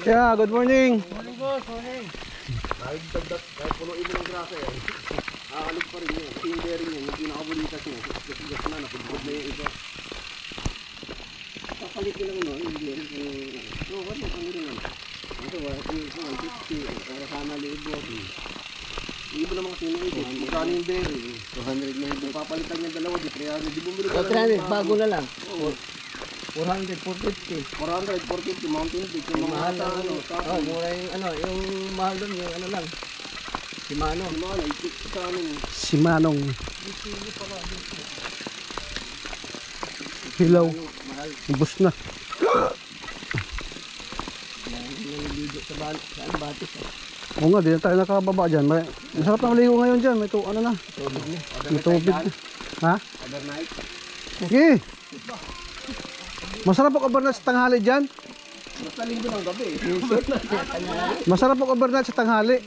Yeah, good morning. Morning boss, morning. Kahit punuin mo ng grasa yan, aalig pa rin yun. Kasi yung bearing yun, yung pinakabulitas niya, gas na, napagod na yung iba. Kapalit lang no, yung bearing kung... wala mo kami rin. Ito, 150, para sana liig mo. Yung iba naman kasi yung iba, magkano yung bearing? 200 na iba. Papalitan niya dalawa, di 300. Di bumili ka lang. Bago na lang. 400, 450, Mountain Peak, yung mga Mahal sa ano. Oh, mura yung mahal doon, yung ano lang. Si Mano. yung mga naipit sa amin. Si Manong. Hilaw. Ubus na. Naliligo sa batis. Oo nga, di na tayo nakababa dyan. Masarap na maligo ngayon dyan. May ano na. May tubig. Ha? Overnight. Okay. Masarap ang overnight sa tanghali dyan. Basta linggo ng gabi. Masarap ang overnight sa tanghali.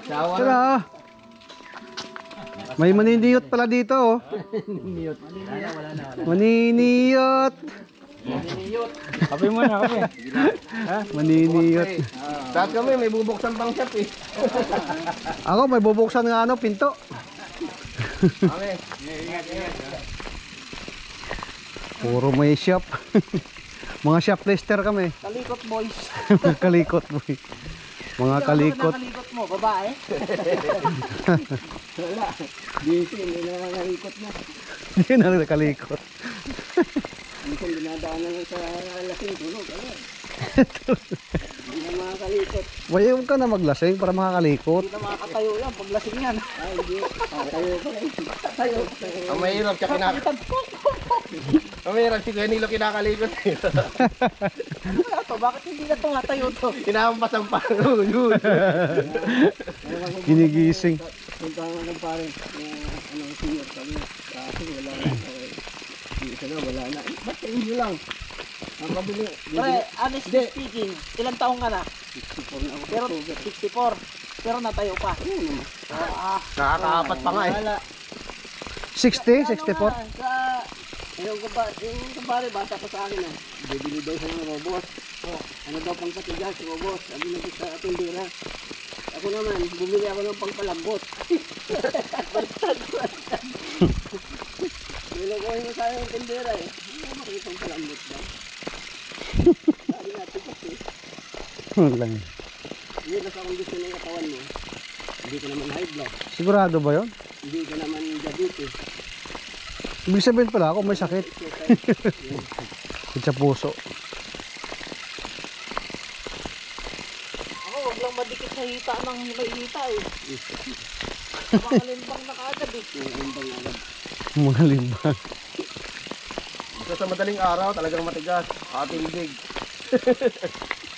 Tara. May maniniyot pala dito oh. Maniniyot. Kape muna, kape. Maniniyot. Tapos kami may bubuksan pang shop eh. Ako may bubuksan nga ano, pinto. Kami. Puro may shop. Mga shoplifter kami. Kalikot boys. Kalikot boy. Mga kalikot. Kalikot mo, babae. Wala. Dito, hindi na nakalikot na. Hindi na nakalikot. Minsan dinadaanan lang sa lasing tulog. Hindi na makakalikot. Huwag ka na maglasing para makakalikot. Hindi na makakatayo yan pag lasing yan. Ay, hindi. Tayo pa rin. Tayo. Ang mahirap siya ang mahirap si Kuya Nilo kinakalikot. Ano na to? Bakit hindi na tumatayo to? Kinampas ang paro. Yun. Ginigising. Punta nga ng parang senior kami. Kasi wala na. Isa na, wala na. Ba't sa inyo lang? Ang kabili. Pre, honestly speaking, ilang taong ka na? 64 na ako. Pero 64. Pero natayo pa. Nakakaapat pa nga eh. 60? 64? Yung kumpare, bata pa sa akin bibili daw siya ng robot. Ano daw pang patigas, robot. Sabi na sa tindera. Ako naman, bumili ako ng pangpalambot. Bantad. Nilagohin mo sa yung tindera eh. Ano makikita pangpalambot ba? Sabi natin kasi. Lang. Hindi basta kung gusto ng katawan mo. Hindi ka naman high blood. Sigurado ba yun? Hindi ka naman diabetes. Ibig sabihin pala ako may sakit. Sa puso. Ako, wag lang madikit sa hita ng may hita eh. Makalimbang na kaagad eh. Makalimbang agad. Mga limbang. Ito sa madaling araw talagang matigas. Atindig.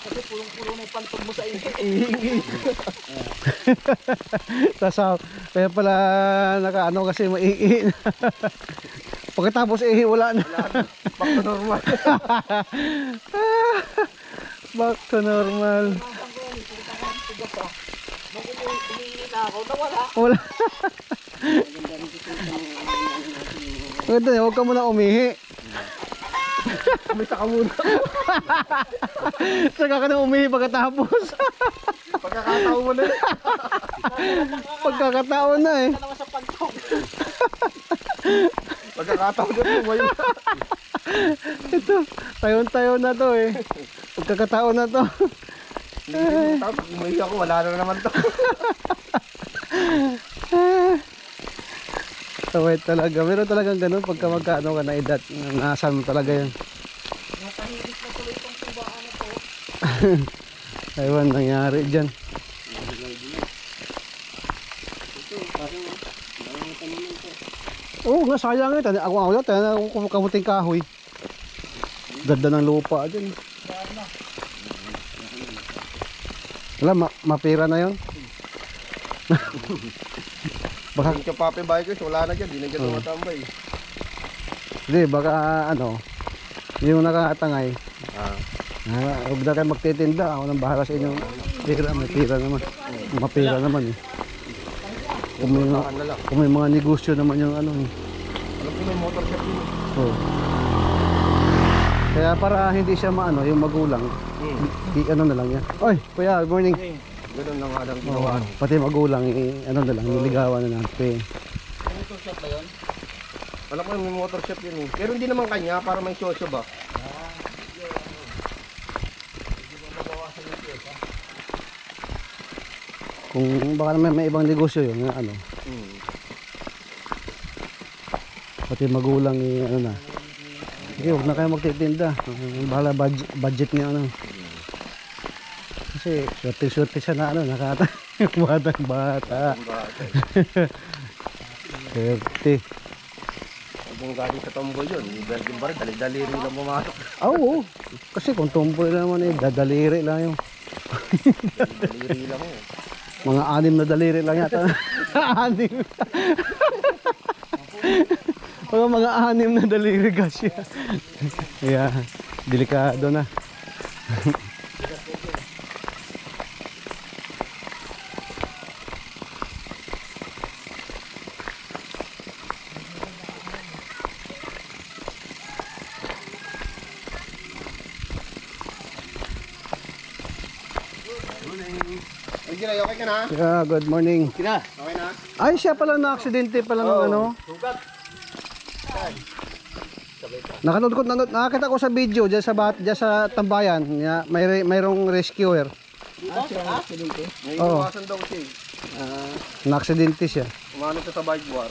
Kasi pulong-pulo na yung pantog mo sa inyo. Kaya pala nakaano kasi maiiin. Pagkatapos wala na. Back to normal. Back to normal. Umiihi na ako, nawala. Wala. Maganda niya, huwag ka muna umihi. Kumita ka muna. Saka ka na umihi pagkatapos. Pagkakataon mo na eh. Pagkakataon na eh. Ka naman sa pantog. Pagkakataon na po ngayon. Ito, tayon-tayon na to eh. Pagkakataon na to. Tapos umuwi ako, wala na naman to. Tawid talaga. Meron talagang ganun pagka magkaano ka na edad. Naasan mo talaga yan. Nakahilig na tuloy itong tubaan na to. Aywan, nangyari dyan. Oo nga, sayang eh. Ako tayo na kamuting kahoy. Ganda ng lupa dyan. Wala, mapira na yun. Baka yung papi bikers, wala na dyan. Di na dyan tumatambay. Hindi, baka ano, yung nakatangay. Huwag na kayo magtitinda. Ako nang bahala sa inyo. Pira, may pira naman. Mapira naman eh. Kung may mga negosyo naman yung ano eh. Alam ko may motor shop yun. Oh. Kaya para hindi siya maano, yung magulang, ano na lang yan. Oy, kuya, good morning. Ganun lang nga lang Oo, ginawa. pati magulang, ano na lang, niligawan na natin. Motor shop ba yun? Alam ko may motor shop yun eh. Pero hindi naman kanya, para may sosyo ba? Kung baka naman may ibang negosyo yun, ano, pati magulang, ano na. Sige, huwag na kayo magtitinda. Bahala budget niya, ano. Kasi, swerte siya na, ano, nakata. Batang bata. Swerte. Kung galing sa tomboy yun, Virgin Bar, dali-daliri lang pumasok. Oo. Kasi kung tumboy lang naman eh, dadaliri lang yung. Daliri lang eh. Mga 6 na daliri lang yata. 6. Mga 6 na daliri kasi. Yeah, delikado na. Ay, okay ka na? Yeah, good morning. Kina. Okay na? Ay, siya pala na-aksidente pala ng ano. Sugat. Nakakita ko sa video diyan sa tambayan, mayroong rescuer. May Oo. iwasan daw siya eh. Na-aksidente siya. Umano siya sa bike war.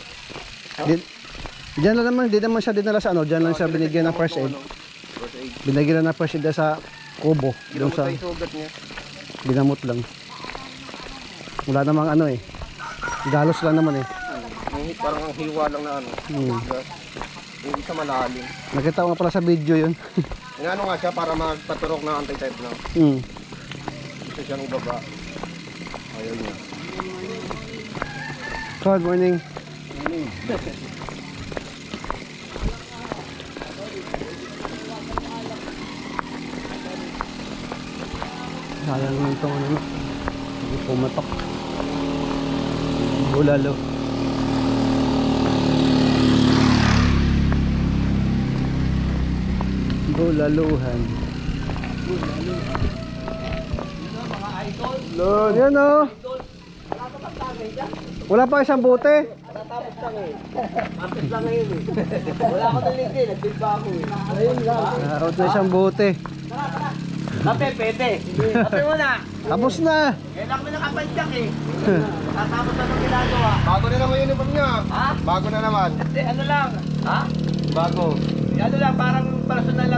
Diyan lang naman, di naman siya dinala sa ano, diyan lang siya binigyan ng first aid. First aid. Binigyan na ng first aid sa kubo, doon Ginamot sa na yung sugat niya. ginamot lang. Wala namang ano eh. Galos lang naman eh. Parang ang hiwa lang na ano. Yung isa malalim. Nakita ko nga pala sa video yun. Inano nga siya para magpaturok ng anti-type na. Isa siyang ibaba. Ayaw niya. Good morning. Sayang naman itong ano, hindi pumatok. Bulalo. Bulaluhan. Lord. Yan o. Wala pa isang bote. Tatapos lang eh. Tapos lang ngayon eh. Wala ako ng link eh. Nag-bid pa ako eh. Ayun lang. Out na isang bote. Kape, pwede. Kape mo na. Tapos na. Kailan kami nakapadyak eh. Tatapos na ng ginagawa. Bago na naman yung uniform niya. Ha? Bago na naman. Kasi ano lang. Ha? Bago. Ano lang, parang personal lang